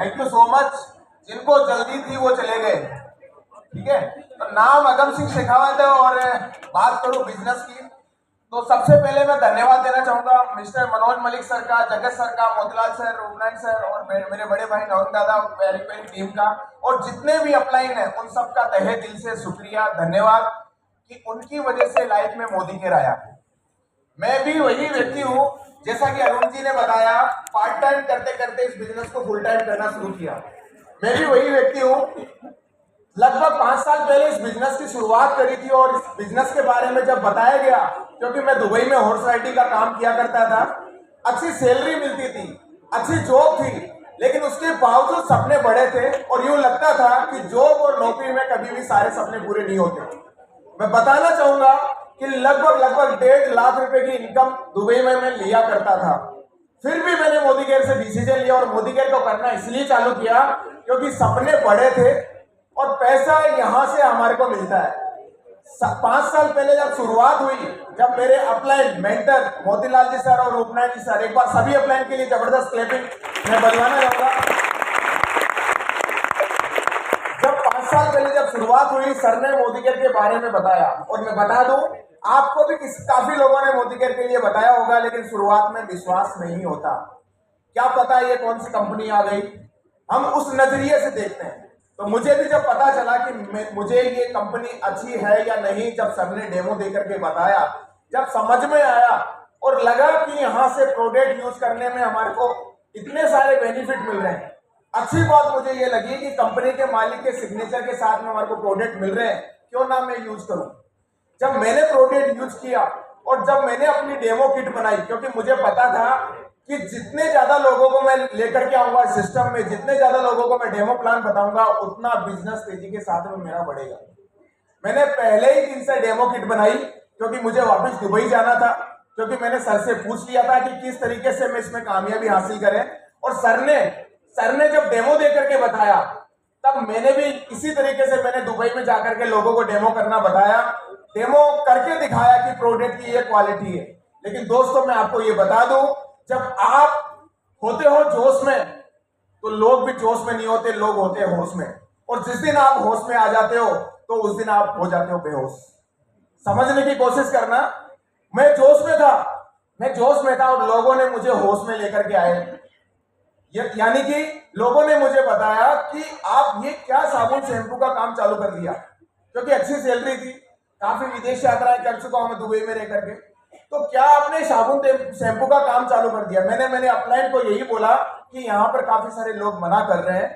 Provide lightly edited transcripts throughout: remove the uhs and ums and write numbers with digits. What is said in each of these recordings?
Thank you so much. जिनको जल्दी थी वो चले गए, ठीक है। तो नाम अगम सिंह शेखावत है और बात करूं बिजनेस की, तो सबसे पहले मैं धन्यवाद देना चाहूंगा मिस्टर मनोज मलिक सर का, जगत सर का, मोतीलाल सर, रूपनारायण सर और मेरे बड़े भाई नवंग दादा, प्यारी प्यारी टीम का, और जितने भी अपलाइन है उन सबका तहे दिल से शुक्रिया, धन्यवाद कि उनकी वजह से लाइफ में मोदी केयर आया। मैं भी वही व्यक्ति हूँ, जैसा कि अरुण जी ने बताया, पार्ट टाइम करते करते इस बिजनेस को फुल टाइम करना शुरू किया। मैं भी वही व्यक्ति हूँ, लगभग 5 साल पहले इस बिजनेस की शुरुआत करी थी और इस बिजनेस के बारे में जब बताया गया, क्योंकि मैं दुबई में हॉर्स राइडिंग का काम किया करता था, अच्छी सैलरी मिलती थी, अच्छी जॉब थी, लेकिन उसके बावजूद सपने बड़े थे और यूं लगता था कि जॉब और नौकरी में कभी भी सारे सपने पूरे नहीं होते। मैं बताना चाहूंगा कि लगभग 1.5 लाख रुपए की इनकम दुबई में मैं लिया करता था, फिर भी मैंने मोदी केयर से डिसीजन लिया और मोदी केयर को करना इसलिए चालू किया क्योंकि सपने बड़े थे और पैसा यहां से हमारे को मिलता है। 5 साल पहले जब शुरुआत हुई, जब मेरे अपलाइन मेंटर मोतीलाल जी सर और रूपनारायण जी सर, एक बार सभी अपलाइन के लिए जबरदस्त क्लैपिंग मैं बजवाना चाहूंगा। जब 5 साल पहले जब शुरुआत हुई, सर ने मोदी केयर के बारे में बताया, और मैं बता दूं आपको भी काफी लोगों ने मोदी केयर के लिए बताया होगा, लेकिन शुरुआत में विश्वास नहीं होता, क्या पता ये कौन सी कंपनी आ गई, हम उस नजरिए से देखते हैं। तो मुझे भी जब पता चला कि मुझे ये कंपनी अच्छी है या नहीं, जब सर ने डेमो देकर के बताया, जब समझ में आया और लगा कि यहाँ से प्रोडक्ट यूज करने में हमारे को इतने सारे बेनिफिट मिल रहे हैं, अच्छी बात मुझे ये लगी कि कंपनी के मालिक के सिग्नेचर के साथ में हमारे को प्रोडक्ट मिल रहे हैं, क्यों ना मैं यूज करूं। जब मैंने प्रोडक्ट यूज किया और जब मैंने अपनी डेमो किट बनाई, क्योंकि मुझे पता था कि जितने ज्यादा लोगों को मैं लेकर के आऊंगा सिस्टम में, जितने ज्यादा लोगों को मैं डेमो प्लान बताऊंगा, उतना बिजनेस तेजी के साथ में मेरा बढ़ेगा। मैंने पहले ही दिन से डेमो किट बनाई, क्योंकि मुझे वापस दुबई जाना था, क्योंकि मैंने सर से पूछ लिया था कि किस तरीके से मैं इसमें कामयाबी हासिल करें, और सर ने जब डेमो देकर के बताया, तब मैंने भी इसी तरीके से मैंने दुबई में जाकर के लोगों को डेमो करना बताया, डेमो करके दिखाया कि प्रोडक्ट की ये क्वालिटी है। लेकिन दोस्तों मैं आपको ये बता दूं, जब आप होते हो जोश में, तो लोग भी जोश में नहीं होते, लोग होते हैं होश में, और जिस दिन आप होश में आ जाते हो तो उस दिन आप हो जाते हो बेहोश। समझने की कोशिश करना, मैं जोश में था और लोगों ने मुझे होश में लेकर के आए, यानी कि लोगों ने मुझे बताया कि आप ये क्या साबुन शैम्पू का काम चालू कर दिया, क्योंकि अच्छी सैलरी थी, काफी विदेश यात्राएं कर चुका हूं मैं दुबई में रह करके, तो क्या आपने साबुन शैम्पू का काम चालू कर दिया। मैंने अपलाइन को यही बोला कि यहाँ पर काफी सारे लोग मना कर रहे हैं,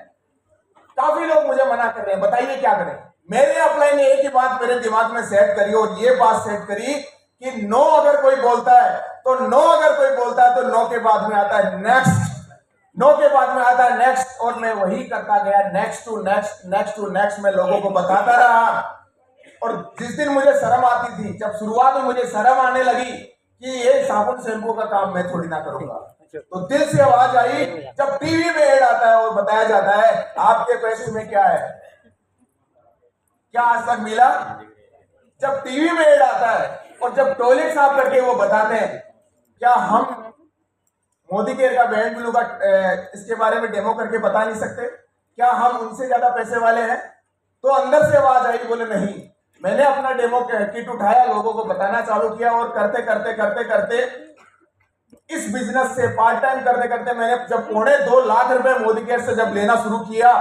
काफी लोग मुझे मना कर रहे हैं, बताइए क्या करें। मेरे अपलाइन ने एक ही बात मेरे दिमाग में सेट करी, और ये बात सेट करी कि नो अगर कोई बोलता है तो नो, अगर कोई बोलता है तो नो के बाद में आता है नेक्स्ट, नो के बाद में आता है नेक्स्ट, और मैं वही करता गया, next to next, next to next, मैं लोगों को बताता रहा। और जिस दिन मुझे शर्म आती थी, जब शुरुआत में मुझे शर्म आने लगी कि ये साबुन शैम्पू का काम मैं थोड़ी ना करूंगा, तो दिल से आवाज आई, जब टीवी में ऐड आता है और बताया जाता है आपके पैसे में क्या है, क्या आज तक मिला। जब टीवी में ऐड आता है और जब टॉयलेट साफ करके वो बताते हैं, क्या हम मोदी केयर का बैंड ब्लू का इसके बारे में डेमो करके बता नहीं सकते, क्या हम उनसे ज्यादा पैसे वाले हैं। तो अंदर से आवाज आई, बोले नहीं। मैंने अपना डेमो किट उठाया, लोगों को बताना चालू किया, और करते करते करते करते इस बिजनेस से पार्ट टाइम करते करते मैंने जब 2.25 लाख रुपए मोदी केयर से जब लेना शुरू किया,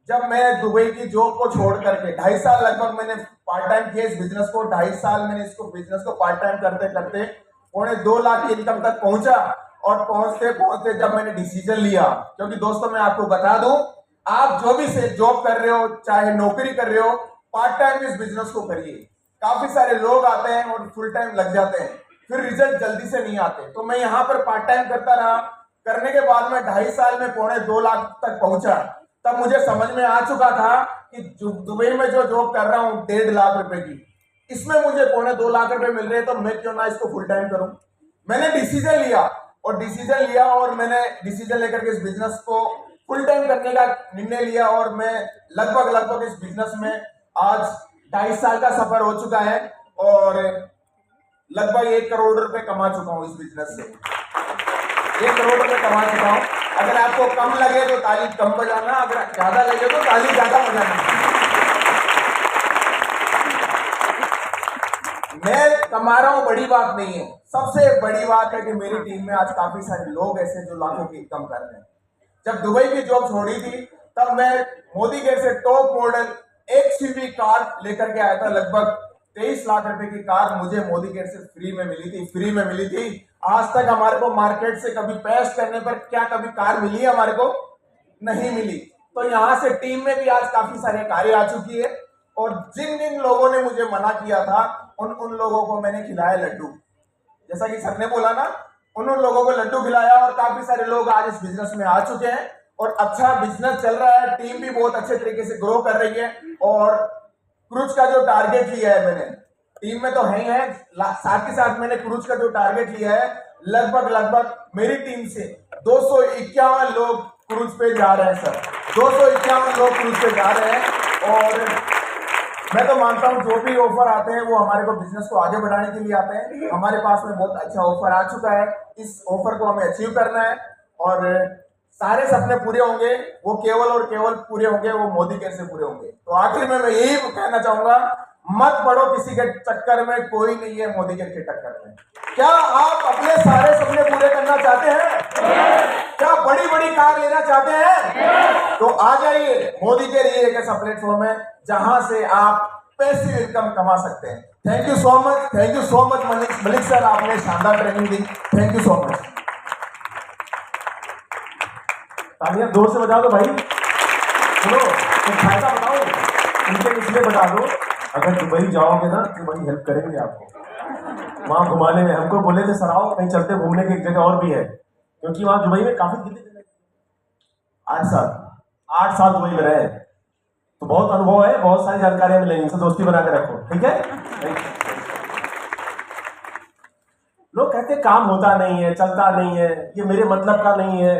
जब मैं दुबई की जॉब को छोड़ करके 2.5 साल लगभग मैंने पार्ट टाइम किया इस बिजनेस को, 2.5 साल मैंने इसको बिजनेस को पार्ट टाइम करते करते 2.25 लाख की इनकम तक पहुंचा। और पहुंचते पहुंचते जब मैंने डिसीजन लिया, क्योंकि दोस्तों मैं आपको बता दूं, आप जो भी से जॉब कर रहे हो, चाहे नौकरी कर रहे हो, पार्ट टाइम इस बिजनेस को करिए। काफी सारे लोग आते हैं और फुल टाइम लग जाते हैं, फिर रिजल्ट जल्दी से नहीं आते। तो मैं यहाँ पर पार्ट टाइम करता रहा, करने के बाद में 2.5 साल में 2.25 लाख तक पहुंचा। तब मुझे समझ में आ चुका था कि दुबई में जो जॉब कर रहा हूँ 1.5 लाख रुपए की, इसमें मुझे 2.25 लाख रुपए मिल रहे हैं, तो मैं क्यों ना इसको फुल टाइम करूं। मैंने डिसीजन लिया और मैंने डिसीजन लेकर के इस बिजनेस को फुल टाइम करने का निर्णय लिया, और मैं लगभग इस बिजनेस में आज 2.5 साल का सफर हो चुका है, और लगभग 1 करोड़ रुपए कमा चुका हूं इस बिजनेस से, 1 करोड़ रुपए कमा चुका हूं। अगर आपको कम लगे तो ताली कम बजाना, अगर ज्यादा लगे तो ताली ज्यादा बजाना। मैं कमा रहा हूं बड़ी बात नहीं है, सबसे बड़ी बात है कि मेरी टीम में आज काफी सारे लोग ऐसे जो लाखों की इनकम कर रहे हैं। जब दुबई की जॉब छोड़ी थी तब मैं मोदी केयर से टॉप मॉडल XUV कार लेकर के आया था। लगभग 23 लाख रुपए की कार मुझे मोदी केयर से फ्री में मिली थी। आज तक हमारे को मार्केट से कभी पेश करने पर क्या कभी कार मिली है? हमारे को नहीं मिली। तो यहाँ से टीम में भी आज काफी सारे कार्य आ चुकी है और जिन जिन लोगों ने मुझे मना किया था उन लोगों को मैंने खिलाया लड्डू। जैसा कि सर ने बोला ना, उन लोगों को लड्डू खिलाया और काफी सारे लोग आज इस बिजनेस में आ चुके हैं और अच्छा बिजनेस चल रहा है। टीम भी बहुत अच्छे तरीके से ग्रो कर रही है और क्रूज का जो टारगेट लिया है मैंने, टीम में तो है ही है, साथ ही साथ मैंने क्रूज का जो टारगेट लिया है, लगभग मेरी टीम से 251 लोग क्रूज पे जा रहे हैं सर। 251 लोग क्रूज पे जा रहे हैं और मैं तो मानता हूं जो भी ऑफर आते हैं वो हमारे को बिजनेस को आगे बढ़ाने के लिए आते हैं। हमारे पास में बहुत अच्छा ऑफर आ चुका है, इस ऑफर को हमें अचीव करना है और सारे सपने पूरे होंगे, वो केवल और केवल पूरे होंगे वो मोदी केयर से पूरे होंगे। तो आखिर में मैं यही कहना चाहूंगा, मत पड़ो किसी के चक्कर में, कोई नहीं है मोदी केयर के टक्कर में। क्या आप अपने सारे सपने पूरे करना चाहते हैं? क्या बड़ी बड़ी कार लेना चाहते हैं? तो आ जाइए, मोदी केयर ये एक ऐसा प्लेटफॉर्म है जहां से आप पैसिव इनकम कमा सकते हैं। Thank you so much Malik sir, आपने शानदार training the. Thank you so much. तालियां जोर से बजा दो भाई। सुनो, एक फायदा बताओ, उनके इसलिए बता दो, अगर दुबई जाओगे ना तो वही हेल्प करेंगे आपको वहां घुमाने में। हमको बोले थे सर आओ कहीं चलते घूमने की, एक जगह और भी है, क्योंकि वहां दुबई में काफी कितने 8 साल दुबई में रहे तो बहुत अनुभव है, बहुत सारी जानकारियां मिलेंगी। इनसे दोस्ती बना के रखो, ठीक है। लोग कहते काम होता नहीं है, चलता नहीं है, ये मेरे मतलब का नहीं है।